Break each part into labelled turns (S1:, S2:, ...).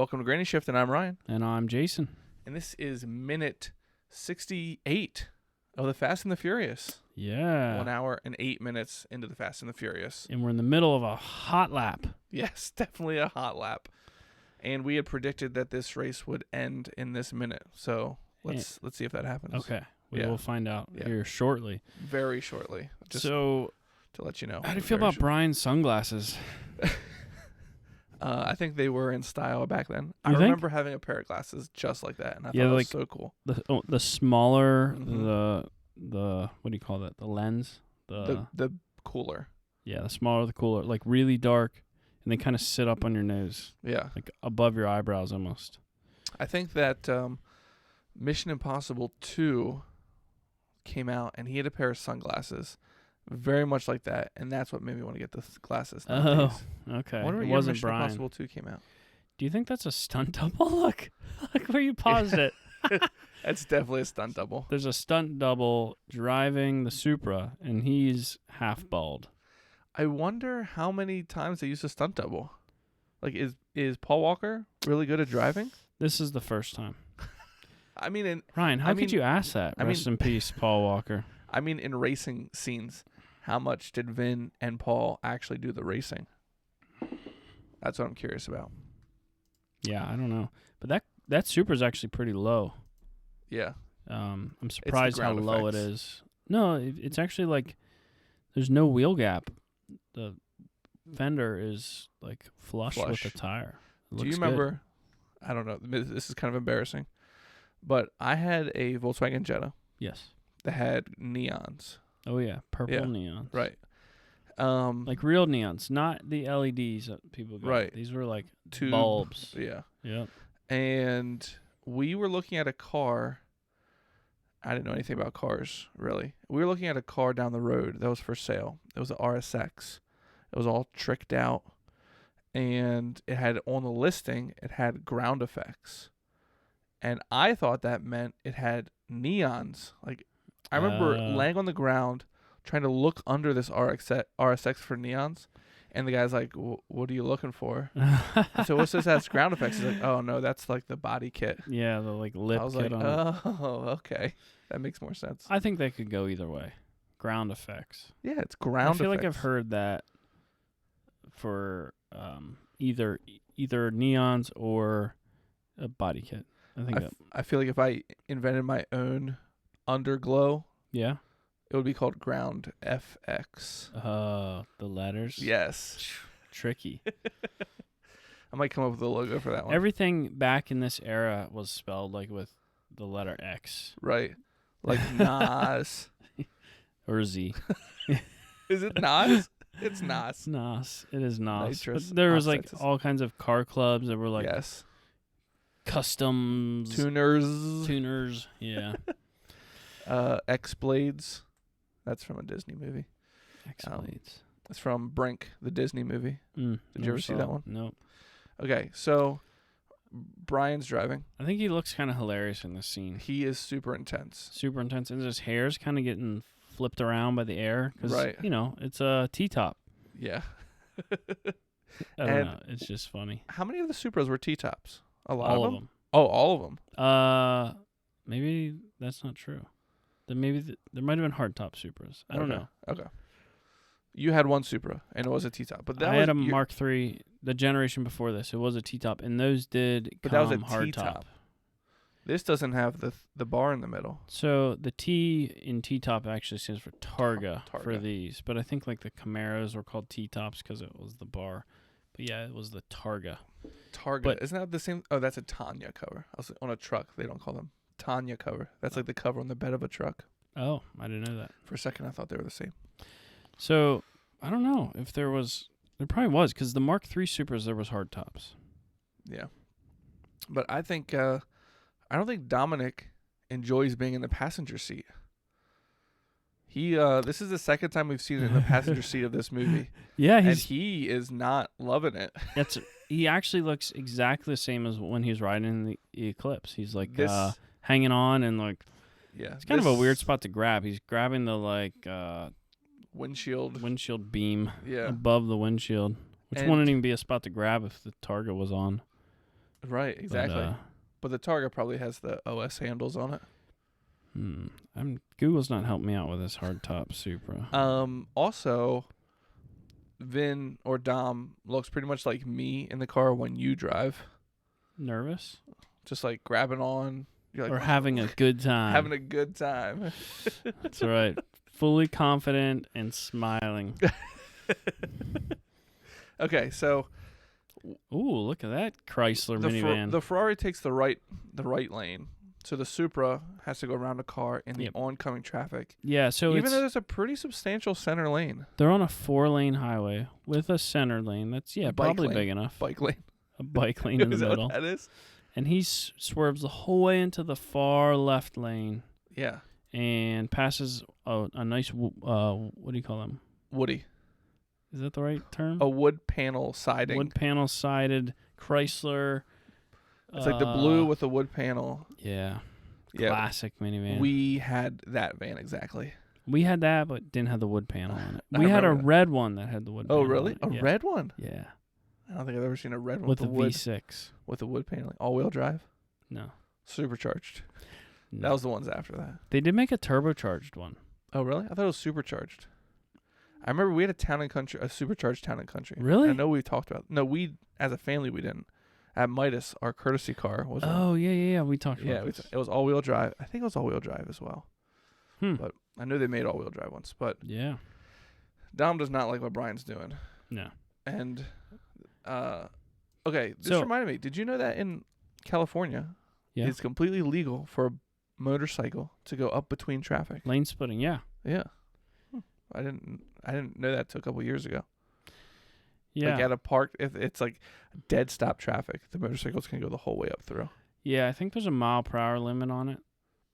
S1: Welcome to Granny Shift, and I'm Ryan.
S2: And I'm Jason.
S1: And this is minute 68 of The Fast and the Furious.
S2: Yeah.
S1: 1 hour and 8 minutes into The Fast and the Furious.
S2: And we're in the middle of a hot lap.
S1: Yes, definitely a hot lap. And we had predicted that this race would end in this minute. So let's see if that happens.
S2: Okay. We will find out here shortly.
S1: Very shortly. Just
S2: so,
S1: to let you know.
S2: How do you feel about Brian's sunglasses?
S1: I think they were in style back then. I
S2: think?
S1: remember having a pair of glasses just like that, and I thought it was so cool.
S2: The smaller, the what do you call that? The lens?
S1: The cooler.
S2: Yeah, the smaller the cooler. Like really dark, and they kind of sit up on your nose.
S1: Yeah.
S2: Like above your eyebrows almost.
S1: I think that Mission Impossible 2 came out, and he had a pair of sunglasses very much like that, and that's what made me want to get the glasses nowadays.
S2: Oh, okay.
S1: I wonder
S2: it
S1: when
S2: wasn't
S1: Mission
S2: Brian.
S1: Impossible 2 came out.
S2: Do you think that's a stunt double? Look where you paused it.
S1: That's definitely a stunt double.
S2: There's a stunt double driving the Supra, and he's half bald.
S1: I wonder how many times they used a stunt double. Like, is Paul Walker really good at driving?
S2: This is the first time.
S1: I mean,
S2: Ryan, how could you ask that? Rest in peace, Paul Walker.
S1: I mean, in racing scenes, how much did Vin and Paul actually do the racing? That's what I'm curious about.
S2: Yeah, I don't know. But that Supra's actually pretty low.
S1: Yeah.
S2: I'm surprised how low
S1: effects.
S2: it is. No, it's actually like there's no wheel gap. The fender is like flush. With the tire.
S1: Do you remember? Good. I don't know. This is kind of embarrassing. But I had a Volkswagen Jetta.
S2: Yes.
S1: That had neons.
S2: Oh yeah, purple neons.
S1: Right.
S2: Like real neons, not the LEDs that people got.
S1: Right.
S2: These were like
S1: Tube
S2: bulbs.
S1: Yeah.
S2: Yep.
S1: And we were looking at a car. I didn't know anything about cars, really. We were looking at a car down the road that was for sale. It was an RSX. It was all tricked out. And it had, on the listing, it had ground effects. And I thought that meant it had neons. Like, I remember laying on the ground trying to look under this RSX for neons. And the guy's like, what are you looking for? So what's this has ground effects? He's like, oh, no, that's like the body kit.
S2: Yeah, the like lip
S1: I was
S2: kit
S1: like,
S2: on
S1: oh, okay. That makes more sense.
S2: I think they could go either way. Ground effects.
S1: Yeah, it's ground effects.
S2: I feel like I've heard that for either neons or a body kit.
S1: I feel like if I invented my own underglow,
S2: yeah,
S1: it would be called Ground FX.
S2: The letters.
S1: Yes.
S2: Tricky.
S1: I might come up with a logo for that one.
S2: Everything back in this era was spelled like with the letter X.
S1: Right. Like Nas.
S2: Or Z.
S1: Is it Nas? It's Nas.
S2: Nas. It is Nas.
S1: Nitrous
S2: but there was like
S1: oxides.
S2: all kinds of car clubs that were like customs. Tuners. Yeah.
S1: X-Blades. That's from a Disney movie.
S2: X-Blades.
S1: It's from Brink, the Disney movie. Did you ever see that one?
S2: Nope.
S1: Okay, so Brian's driving.
S2: I think he looks kind of hilarious in this scene.
S1: He is super intense.
S2: Super intense. And his hair's kind of getting flipped around by the air.
S1: Right.
S2: You know, it's a T-top.
S1: Yeah.
S2: I don't know. It's just funny.
S1: How many of the Supras were T-tops? A lot
S2: all
S1: of them? Oh, all of them.
S2: Maybe that's not true. Then maybe there might have been hardtop Supras. I don't know.
S1: Okay. You had one Supra, and it was a T-top. But
S2: I had a Mark III, the generation before this. It was a T-top, and those did
S1: but
S2: come
S1: that was a
S2: hardtop.
S1: T-top. This doesn't have the bar in the middle.
S2: So the T in T-top actually stands for Targa,
S1: Targa
S2: for these. But I think like the Camaros were called T-tops because it was the bar. But yeah, it was the Targa.
S1: Targa. But isn't that the same? Oh, that's a Tanya cover. I was on a truck. They don't call them Tanya cover. That's like the cover on the bed of a truck.
S2: Oh, I didn't know that.
S1: For a second, I thought they were the same.
S2: So I don't know if there probably was, because the Mark III Supras, there was hard tops.
S1: Yeah. But I think, I don't think Dominic enjoys being in the passenger seat. This is the second time we've seen it in the passenger seat of this movie.
S2: Yeah.
S1: And he is not loving it.
S2: He actually looks exactly the same as when he was riding in the Eclipse. He's like hanging on and like,
S1: yeah,
S2: it's kind of a weird spot to grab. He's grabbing the like
S1: windshield
S2: beam above the windshield, which wouldn't even be a spot to grab if the Targa was on.
S1: Right, exactly.
S2: But,
S1: But the Targa probably has the OS handles on it.
S2: Google's not helping me out with this hardtop Supra.
S1: Also, Vin or Dom looks pretty much like me in the car when you drive.
S2: Nervous?
S1: Just like grabbing on. You're like,
S2: Or having a good time.
S1: Having a good time.
S2: That's right. Fully confident and smiling.
S1: Okay, so
S2: Ooh, look at that Chrysler minivan.
S1: the Ferrari takes the right lane. So the Supra has to go around the car in the oncoming traffic.
S2: Yeah, so
S1: even though there's a pretty substantial center lane.
S2: They're on a 4-lane highway with a center lane. That's probably
S1: lane.
S2: Big enough.
S1: Bike lane.
S2: A bike lane in the middle.
S1: That is?
S2: And he swerves the whole way into the far left lane.
S1: Yeah.
S2: And passes a nice, what do you call them?
S1: Woody.
S2: Is that the right term?
S1: A wood panel siding.
S2: Wood panel sided Chrysler.
S1: It's like the blue with the wood panel.
S2: Yeah.
S1: Yeah.
S2: Classic minivan.
S1: We had that van exactly.
S2: We had that, but didn't have the wood panel on it. We had a red one that had the wood panel.
S1: Oh, really?
S2: On it.
S1: A red one?
S2: Yeah.
S1: I don't think I've ever seen a red one
S2: with
S1: with
S2: a
S1: wood,
S2: V6.
S1: with a wood paneling. All-wheel drive?
S2: No.
S1: Supercharged.
S2: No.
S1: That was the ones after that.
S2: They did make a turbocharged one.
S1: Oh, really? I thought it was supercharged. I remember we had a supercharged Town and Country.
S2: Really?
S1: I know we talked about. No, we as a family we didn't. At Midas, our courtesy car was.
S2: Oh yeah. We talked about.
S1: Yeah, it was all-wheel drive. I think it was all-wheel drive as well. But I know they made all-wheel drive ones. But
S2: yeah,
S1: Dom does not like what Brian's doing.
S2: No.
S1: And, okay, this reminded me. Did you know that in California, it's completely legal for a motorcycle to go up between traffic?
S2: Lane splitting. Yeah.
S1: Yeah. I didn't know that till a couple years ago.
S2: Yeah.
S1: Like at a park, if it's like dead stop traffic, the motorcycles can go the whole way up through.
S2: Yeah, I think there's a mile per hour limit on it.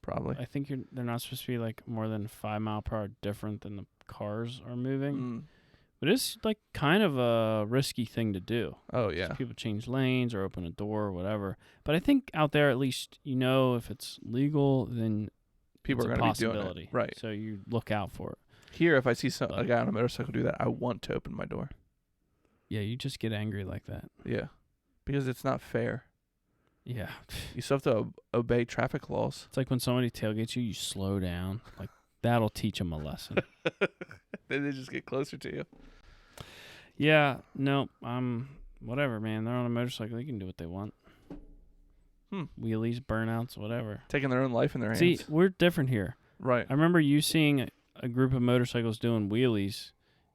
S1: Probably.
S2: I think they're not supposed to be like more than 5 mile per hour different than the cars are moving. But it's like kind of a risky thing to do.
S1: Oh yeah.
S2: People change lanes or open a door or whatever. But I think out there at least if it's legal, then
S1: people are going to be doing it. Right.
S2: So you look out for it.
S1: Here, if I see a guy on a motorcycle do that, I want to open my door.
S2: Yeah, you just get angry like that.
S1: Yeah, because it's not fair.
S2: Yeah.
S1: You still have to obey traffic laws.
S2: It's like when somebody tailgates you, you slow down. Like, that'll teach them a lesson.
S1: Then they just get closer to you.
S2: Yeah, no, whatever, man. They're on a motorcycle. They can do what they want. Wheelies, burnouts, whatever.
S1: Taking their own life in their hands.
S2: See, we're different here.
S1: Right.
S2: I remember you seeing a group of motorcycles doing wheelies,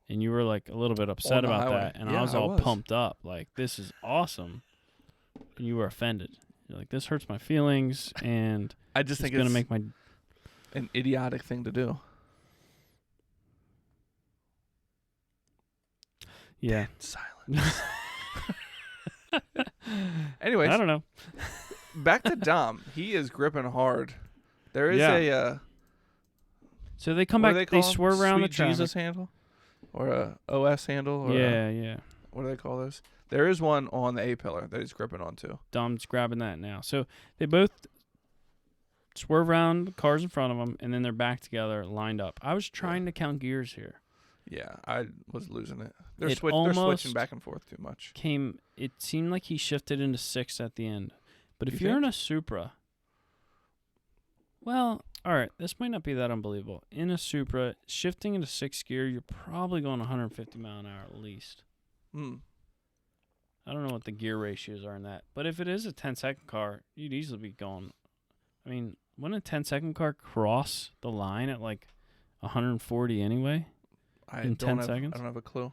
S2: and you were like a little bit upset about that, and I was all pumped up, like, this is awesome. And you were offended. You're like, this hurts my feelings, and
S1: I just think
S2: it's gonna make
S1: an idiotic thing to do.
S2: Yeah.
S1: Silence. Anyways,
S2: I don't know.
S1: Back to Dom. He is gripping hard. There is a.
S2: So they come back. They swerve around
S1: Sweet
S2: the traffic.
S1: Jesus handle, or a OS handle, or
S2: yeah.
S1: What do they call those? There is one on the A pillar that he's gripping onto.
S2: Dom's grabbing that now. So they both swerve around the cars in front of them, and then they're back together, lined up. I was trying to count gears here.
S1: Yeah, I was losing it. They're switching back and forth too much.
S2: It seemed like he shifted into 6 at the end. But if you're in a Supra, well, all right, this might not be that unbelievable. In a Supra, shifting into 6th gear, you're probably going 150 mile an hour at least. I don't know what the gear ratios are in that. But if it is a 10-second car, you'd easily be going. I mean, wouldn't a 10-second car cross the line at like 140 anyway? In 10 seconds?
S1: I don't have a clue.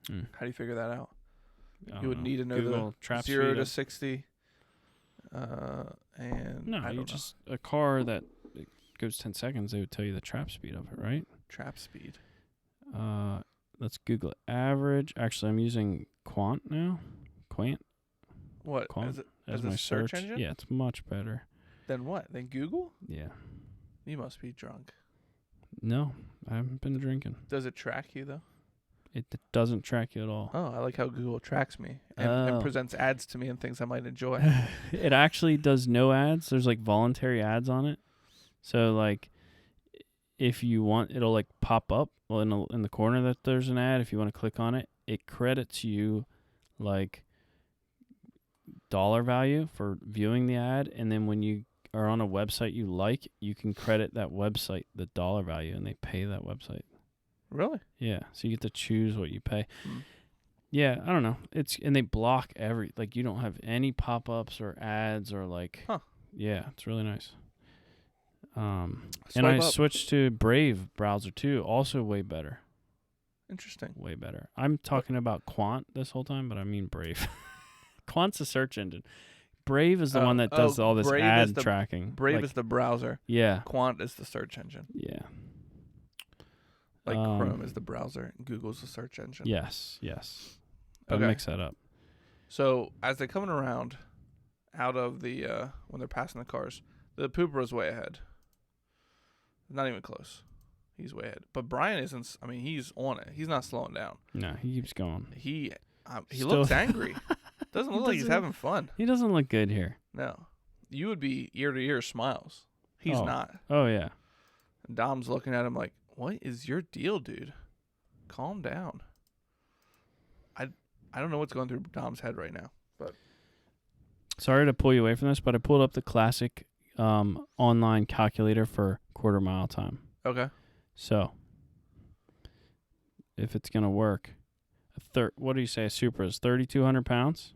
S1: How do you figure that out?
S2: You would need to know Google the 0
S1: to 60. And
S2: no,
S1: I don't know.
S2: Just a car that goes 10 seconds. They would tell you the trap speed of it, right?
S1: Trap speed.
S2: Let's Google it. Average. Actually, I'm using Quant now. Quant.
S1: What?
S2: Quant
S1: as my search engine?
S2: Yeah, it's much better.
S1: Than what? Than Google?
S2: Yeah.
S1: You must be drunk.
S2: No, I haven't been drinking.
S1: Does it track you though?
S2: It doesn't track you at all.
S1: Oh, I like how Google tracks me and presents ads to me and things I might enjoy.
S2: It actually does no ads. There's like voluntary ads on it. So like, if you want, it'll like pop up in the corner that there's an ad. If you want to click on it, it credits you like dollar value for viewing the ad, and then when you are on a website you like, you can credit that website the dollar value, and they pay that website.
S1: Really?
S2: Yeah. So you get to choose what you pay. Yeah, I don't know. And they block you don't have any pop-ups or ads or like.
S1: Huh.
S2: Yeah, it's really nice. And I switched to Brave browser too. Also way better.
S1: Interesting.
S2: Way better. I'm talking about Quant this whole time, but I mean Brave. Quant's a search engine. Brave is the one that does all this
S1: Brave
S2: ad tracking.
S1: Brave is the browser.
S2: Yeah.
S1: Quant is the search engine.
S2: Yeah.
S1: Like Chrome is the browser, and Google's the search engine.
S2: Yes. Don't mix that up.
S1: So as they're coming around out of the when they're passing the cars, the Pooper's way ahead. Not even close. He's way ahead. But Brian isn't. I mean, he's on it. He's not slowing down.
S2: No, he keeps going.
S1: He looks angry. Doesn't look like he's having fun.
S2: He doesn't look good here.
S1: No. You would be ear to ear smiles. He's not.
S2: Oh, yeah.
S1: And Dom's looking at him like, what is your deal, dude? Calm down. I don't know what's going through Dom's head right now. But
S2: sorry to pull you away from this, but I pulled up the classic online calculator for quarter mile time.
S1: Okay.
S2: So, if it's going to work, what do you say a Supra is? 3,200 pounds?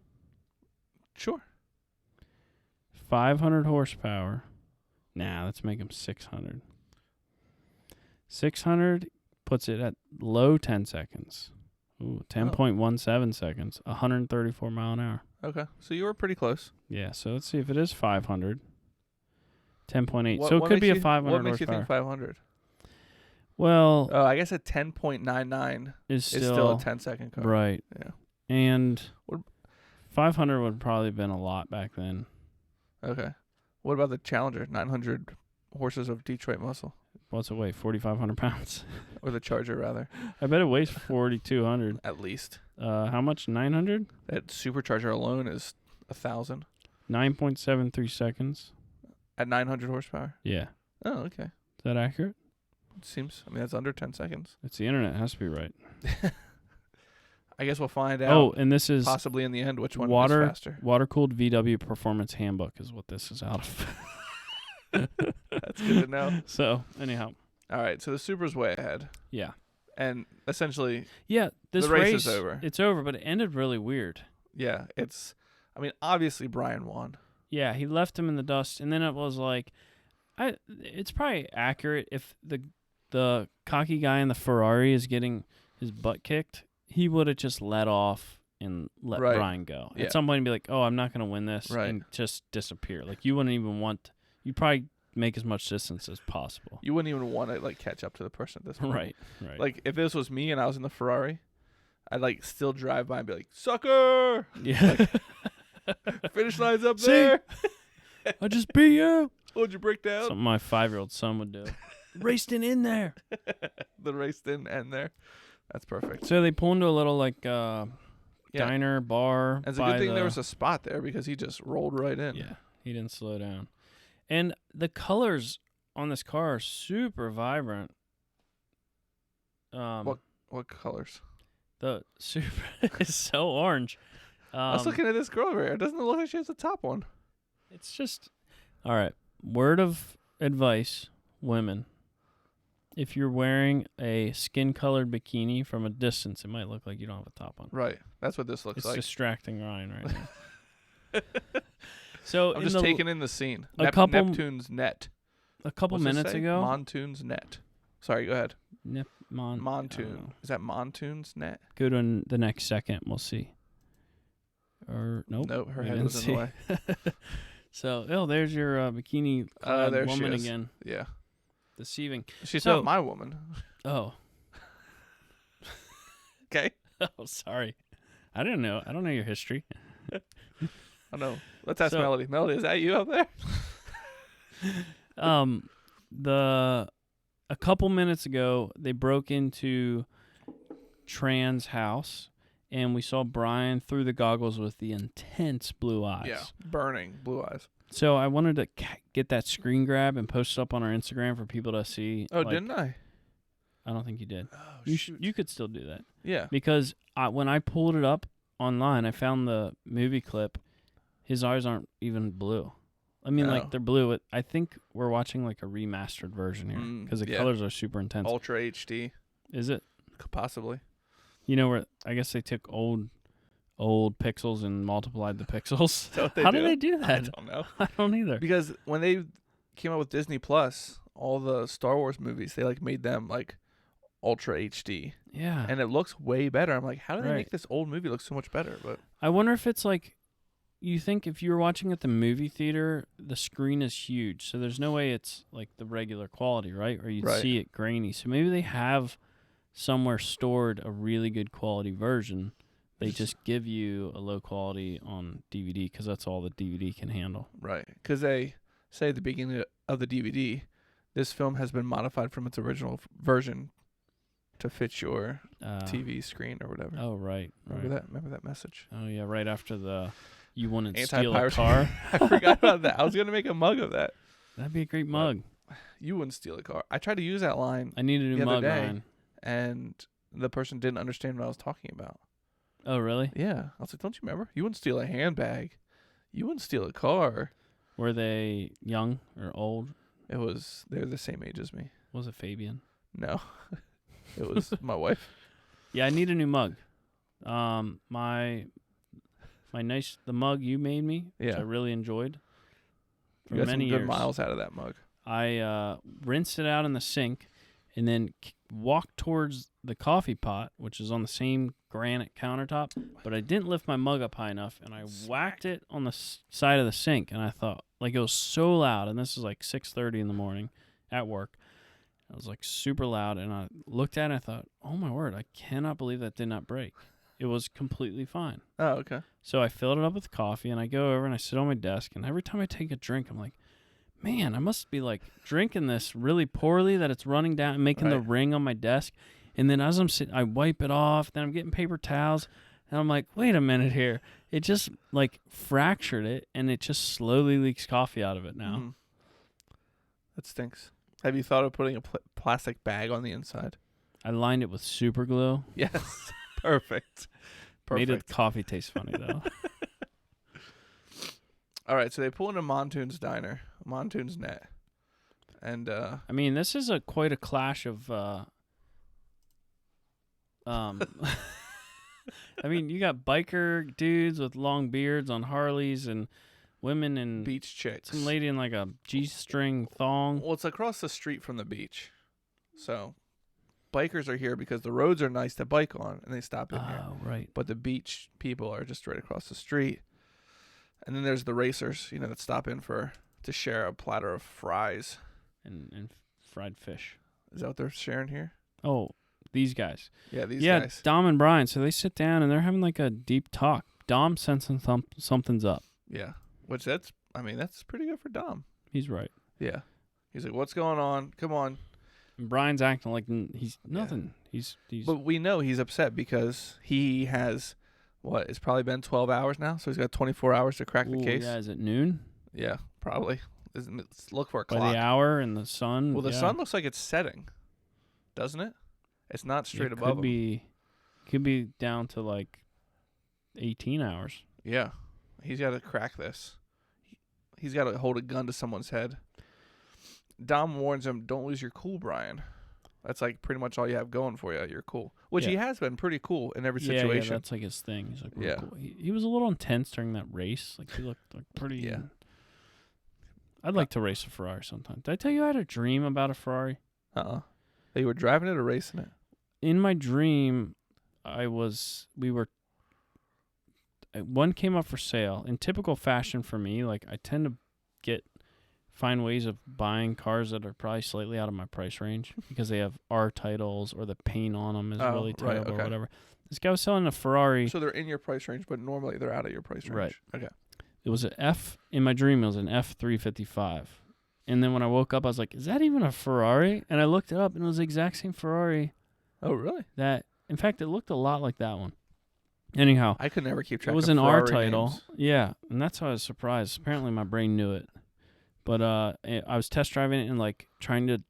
S1: Sure.
S2: 500 horsepower. Nah, let's make them 600. 600 puts it at low 10 seconds. Ooh, 10.17 seconds. 134 mile an hour.
S1: Okay. So you were pretty close.
S2: Yeah, so let's see if it is 500. 10.8. So it could be a 500
S1: What makes
S2: horsepower.
S1: you think 500?
S2: Well,
S1: I guess a 10.99 is still a 10-second car.
S2: Right.
S1: Yeah.
S2: And 500 would probably have been a lot back then.
S1: Okay. What about the Challenger? 900 horses of Detroit muscle.
S2: What's it weigh? 4,500 pounds?
S1: Or the Charger, rather.
S2: I bet it weighs 4,200.
S1: At least.
S2: How much? 900?
S1: That supercharger alone is 1,000.
S2: 9.73 seconds.
S1: At 900 horsepower?
S2: Yeah.
S1: Oh, okay.
S2: Is that accurate?
S1: It seems. I mean, that's under 10 seconds.
S2: It's the internet. It has to be right.
S1: I guess we'll find out.
S2: Oh, and this is
S1: possibly in the end which one is faster.
S2: Water-cooled VW Performance Handbook is what this is out of.
S1: That's good to know.
S2: So, anyhow.
S1: All right, so the Supra's way ahead.
S2: Yeah.
S1: And essentially,
S2: this
S1: the race is over.
S2: It's over, but it ended really weird.
S1: Yeah, obviously Brian won.
S2: Yeah, he left him in the dust, and then it was like, it's probably accurate if the cocky guy in the Ferrari is getting his butt kicked, he would have just let off and let Brian go.
S1: Yeah.
S2: At some point, he'd be like, oh, I'm not going to win this, and just disappear. Like, you wouldn't even you'd probably make as much distance as possible.
S1: You wouldn't even want to, catch up to the person at this point.
S2: Right.
S1: Like, if this was me and I was in the Ferrari, I'd, still drive by and be like, sucker!
S2: Yeah.
S1: Finish line's up there.
S2: I just beat you.
S1: Hold your brake down.
S2: Something my 5-year-old son would do. Raced in there.
S1: The race didn't end there. That's perfect.
S2: So they pull into a little diner, bar.
S1: And it's a good thing there was a spot there because he just rolled right in.
S2: Yeah, he didn't slow down. And the colors on this car are super vibrant.
S1: What colors?
S2: The Supra is so orange.
S1: I was looking at this girl over here. It doesn't look like she has the top one.
S2: It's just... All right. Word of advice, women. If you're wearing a skin-colored bikini from a distance, it might look like you don't have a top on.
S1: Right. That's what this looks like.
S2: It's distracting Ryan right now. So
S1: I'm just taking in the scene. Neptune's net.
S2: A couple minutes ago.
S1: Montoon's net. Sorry, go ahead.
S2: Montoon.
S1: Is that Montoon's net?
S2: Go to the next second. We'll see. Or nope.
S1: Nope. Her head was in the way.
S2: So, there's your bikini woman again.
S1: Yeah.
S2: Deceiving.
S1: She's not my woman.
S2: Oh.
S1: Okay.
S2: Oh, sorry. I don't know your history.
S1: I know. Let's ask Melody. Melody, is that you up there?
S2: A couple minutes ago, they broke into Tran's house, and we saw Brian through the goggles with the intense blue eyes.
S1: Yeah, burning blue eyes.
S2: So I wanted to get that screen grab and post it up on our Instagram for people to see.
S1: Oh, didn't I?
S2: I don't think you did.
S1: Oh,
S2: you could still do that.
S1: Yeah.
S2: Because when I pulled it up online, I found the movie clip, His eyes aren't even blue. I mean, like, they're blue. I think we're watching, like, a remastered version here because the colors are super intense.
S1: Ultra HD.
S2: Is it?
S1: Possibly.
S2: You know, where I guess they took old pixels and multiplied the pixels.
S1: How
S2: do they do that?
S1: I don't know.
S2: I don't either.
S1: Because when they came out with Disney Plus, all the Star Wars movies, they, like, made them, like, Ultra HD.
S2: Yeah.
S1: And it looks way better. I'm like, how do they make this old movie look so much better? But
S2: I wonder if it's like, you think if you were watching at the movie theater, the screen is huge, so there's no way it's like the regular quality, right? Or you'd see it grainy. So maybe they have somewhere stored a really good quality version. They just give you a low quality on DVD because that's all the DVD can handle.
S1: Right. Because they say at the beginning of the DVD, this film has been modified from its original version to fit your TV screen or whatever.
S2: Oh, right.
S1: Remember that message?
S2: Oh, yeah, right after the you wouldn't steal a
S1: Anti-piracy.
S2: car.
S1: I forgot about that. I was going to make a mug of that.
S2: That'd be a great mug.
S1: You wouldn't steal a car. I tried to use that line.
S2: I need a new mug, Ryan.
S1: And the person didn't understand what I was talking about.
S2: Oh, really?
S1: Yeah. I was like, don't you remember? You wouldn't steal a handbag. You wouldn't steal a car.
S2: Were they young or old?
S1: They were the same age as me.
S2: Was it Fabian?
S1: No. It was my wife.
S2: Yeah, I need a new mug. The mug you made me, which I really enjoyed.
S1: You got some good miles out of that mug.
S2: I rinsed it out in the sink and then walked towards the coffee pot, which is on the same granite countertop, but I didn't lift my mug up high enough, and I whacked it on the side of the sink, and I thought, like, it was so loud, and this is like 6:30 in the morning at work. I was like super loud, and I looked at it and I thought, oh my word, I cannot believe that did not break. It was completely fine.
S1: Oh, okay.
S2: So I filled it up with coffee, and I go over and I sit on my desk, and every time I take a drink, I'm like, man, I must be like drinking this really poorly that it's running down and making the ring on my desk. And then as I'm sitting, I wipe it off, then I'm getting paper towels, and I'm like, wait a minute here. It just like fractured it, and it just slowly leaks coffee out of it now.
S1: Mm-hmm. That stinks. Have you thought of putting a plastic bag on the inside?
S2: I lined it with super glue.
S1: Yes. Perfect.
S2: Made the coffee taste funny, though.
S1: All right, so they pull into Montoon's diner, Montoon's Net. And
S2: I mean, this is quite a clash of I mean, you got biker dudes with long beards on Harleys and women and
S1: beach chicks.
S2: Some lady in like a G-string thong.
S1: Well, it's across the street from the beach. So bikers are here because the roads are nice to bike on, and they stop in here.
S2: Oh, right.
S1: But the beach people are just right across the street. And then there's the racers, that stop in to share a platter of fries.
S2: And fried fish.
S1: Is that what they're sharing here?
S2: Oh, these guys.
S1: Yeah, these guys.
S2: Dom and Brian. So they sit down, and they're having like a deep talk. Dom sensing something's up.
S1: Yeah, which that's pretty good for Dom.
S2: He's right.
S1: Yeah. He's like, what's going on? Come on.
S2: And Brian's acting like he's nothing. Yeah. He's.
S1: But we know he's upset because he has, it's probably been 12 hours now, so he's got 24 hours to crack the case.
S2: Yeah, is it noon?
S1: Yeah, probably. Let's look for a
S2: clock.
S1: By
S2: the hour and the sun.
S1: Well, the sun looks like it's setting, doesn't it? It's not straight above him.
S2: Could be down to like 18 hours.
S1: Yeah. He's got to crack this. He's got to hold a gun to someone's head. Dom warns him, don't lose your cool, Brian. That's like pretty much all you have going for you. You're cool. Which he has been pretty cool in every situation.
S2: Yeah, that's like his thing. He's like, really cool. He was a little intense during that race. Like, he looked like pretty... Yeah. I'd like to race a Ferrari sometime. Did I tell you I had a dream about a Ferrari?
S1: That you were driving it or racing it?
S2: In my dream, one came up for sale. In typical fashion for me, like, I tend to find ways of buying cars that are probably slightly out of my price range because they have R titles or the paint on them is really terrible or whatever. This guy was selling a Ferrari.
S1: So they're in your price range, but normally they're out of your price range.
S2: Right.
S1: Okay.
S2: It was in my dream, it was an F355. And then when I woke up, I was like, is that even a Ferrari? And I looked it up, and it was the exact same Ferrari.
S1: Oh, really?
S2: In fact, it looked a lot like that one. Anyhow.
S1: I could never keep track of
S2: It was
S1: an
S2: R title.
S1: Names.
S2: Yeah, and that's why I was surprised. Apparently, my brain knew it. But I was test driving it and, like, trying to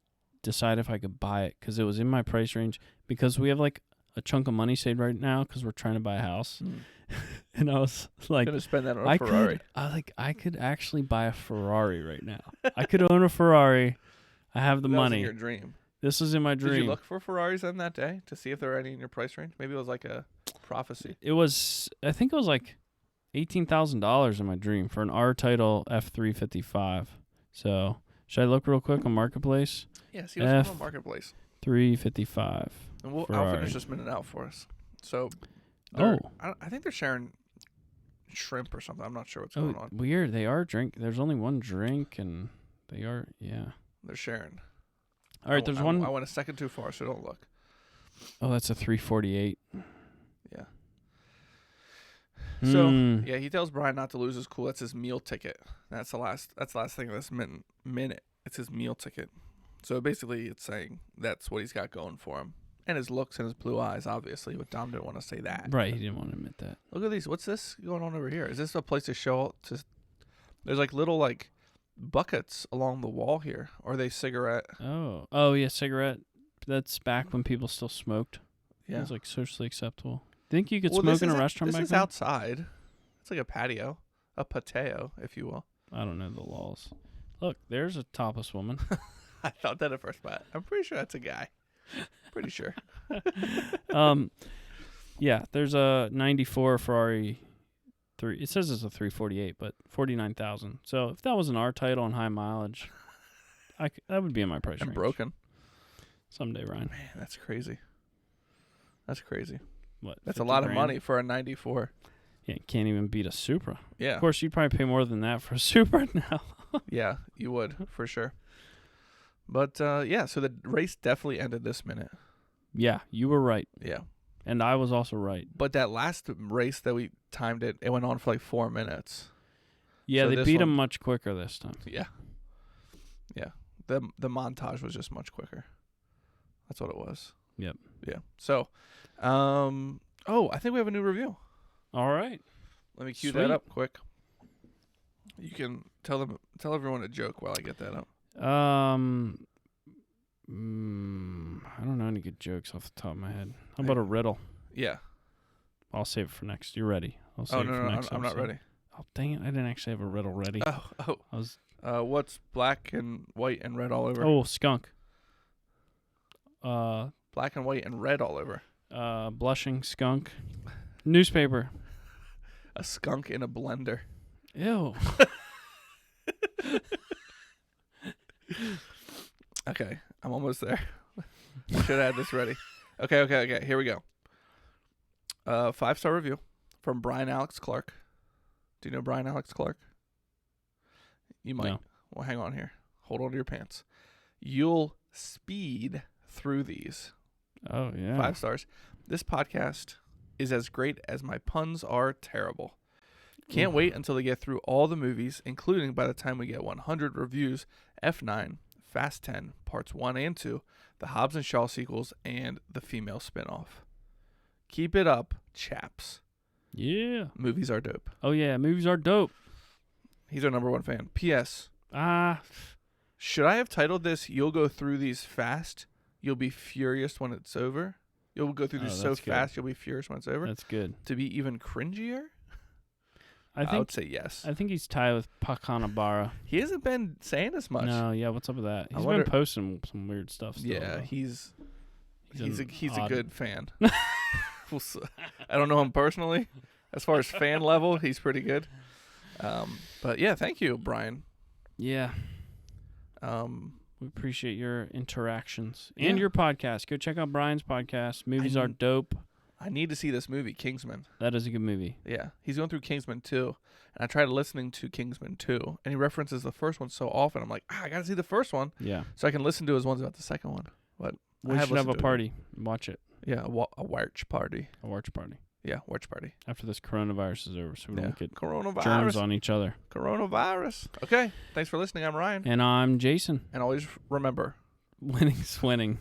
S2: decide if I could buy it because it was in my price range because we have, like, a chunk of money saved right now because we're trying to buy a house. And I was like,
S1: gonna spend that on a Ferrari.
S2: I could actually buy a Ferrari right now. I could own a Ferrari. I have the money.
S1: That was in your dream.
S2: This is in my dream.
S1: Did you look for Ferraris on that day to see if there were any in your price range? Maybe it was like a prophecy.
S2: I think it was like $18,000 in my dream for an R-Title F355. So, should I look real quick on Marketplace?
S1: Yeah, see what's going on Marketplace.
S2: 355.
S1: And I'll finish this minute out for us. So, I think they're sharing shrimp or something. I'm not sure what's going on.
S2: Weird. They are There's only one drink, and they are,
S1: They're sharing.
S2: All right, there's one.
S1: I went a second too far, so don't look.
S2: Oh, that's a 348.
S1: Yeah. So yeah, he tells Brian not to lose his cool. That's his meal ticket. That's the last thing of this minute. It's his meal ticket. So basically, it's saying that's what he's got going for him, and his looks and his blue eyes, obviously. But Dom didn't want to say that.
S2: Right, he didn't want to admit that.
S1: Look at these. What's this going on over here? Is this a place to show? There's like little like buckets along the wall here. Or are they cigarette?
S2: Oh yeah, cigarette. That's back when people still smoked.
S1: Yeah,
S2: it was like socially acceptable. Think you could smoke in a restaurant back then?
S1: This is outside. It's like a patio, a patio, if you will.
S2: I don't know the laws. Look, there's a topless woman.
S1: I thought that at first, but I'm pretty sure that's a guy. Pretty sure.
S2: Yeah, there's a 94 Ferrari. It says it's a 348, but 49,000. So if that was an R-Title and high mileage, that would be in my price range.
S1: And broken.
S2: Someday, Ryan.
S1: Man, that's crazy. That's crazy.
S2: What?
S1: That's a lot of money for a 94.
S2: Yeah, can't even beat a Supra.
S1: Yeah.
S2: Of course, you'd probably pay more than that for a Supra now.
S1: Yeah, you would, for sure. But, yeah, so the race definitely ended this minute.
S2: Yeah, you were right.
S1: Yeah.
S2: And I was also right.
S1: But that last race that we timed it went on for like 4 minutes.
S2: Yeah, so they beat him much quicker this time.
S1: Yeah. Yeah. The montage was just much quicker. That's what it was.
S2: Yep.
S1: Yeah. So, I think we have a new review.
S2: All right.
S1: Let me cue that up quick. You can tell everyone a joke while I get that up.
S2: I don't know any good jokes off the top of my head. How about a riddle?
S1: Yeah.
S2: I'll save it for next. You ready? I'll save
S1: it for next. I'm not ready.
S2: Oh, dang it. I didn't actually have a riddle ready.
S1: What's black and white and red all over?
S2: Oh, skunk.
S1: Black and white and red all over.
S2: Blushing skunk. Newspaper.
S1: A skunk in a blender.
S2: Ew.
S1: Okay, I'm almost there. Should have had this ready. Okay. Here we go. 5-star review from Brian Alex Clark. Do you know Brian Alex Clark? You might.
S2: No.
S1: Well, hang on here. Hold on to your pants. You'll speed through these.
S2: Oh, yeah.
S1: 5 stars. This podcast is as great as my puns are terrible. Can't wait until they get through all the movies, including by the time we get 100 reviews, F9, Fast 10, Parts 1 and 2, the Hobbs and Shaw sequels, and the female spinoff. Keep it up, chaps.
S2: Yeah.
S1: Movies are dope.
S2: Oh, yeah. Movies are dope.
S1: He's our number 1 fan. P.S. Should I have titled this, You'll Go Through These Fast, You'll Be Furious When It's Over? You'll go through these so fast, you'll be furious when it's over?
S2: That's good.
S1: To be even cringier?
S2: I
S1: would say yes.
S2: I think he's tied with Pakanabara.
S1: He hasn't been saying as much.
S2: No, yeah, what's up with that? He's been posting some weird stuff still.
S1: Yeah,
S2: though.
S1: He's a good fan. I don't know him personally. As far as fan level, he's pretty good. But yeah, thank you, Brian.
S2: Yeah. We appreciate your interactions and your podcast. Go check out Brian's podcast. Movies are dope.
S1: I need to see this movie, Kingsman.
S2: That is a good movie.
S1: Yeah. He's going through Kingsman 2, and I tried listening to Kingsman 2, and he references the first one so often. I'm like, I got to see the first one.
S2: Yeah.
S1: So I can listen to his ones about the second one. But
S2: we should have a party. Watch it.
S1: Yeah, a watch party.
S2: A watch party.
S1: Yeah, watch party.
S2: After this coronavirus is over, so we don't get
S1: coronavirus.
S2: Germs on each other.
S1: Coronavirus. Okay. Thanks for listening. I'm Ryan.
S2: And I'm Jason.
S1: And always remember,
S2: winning's winning.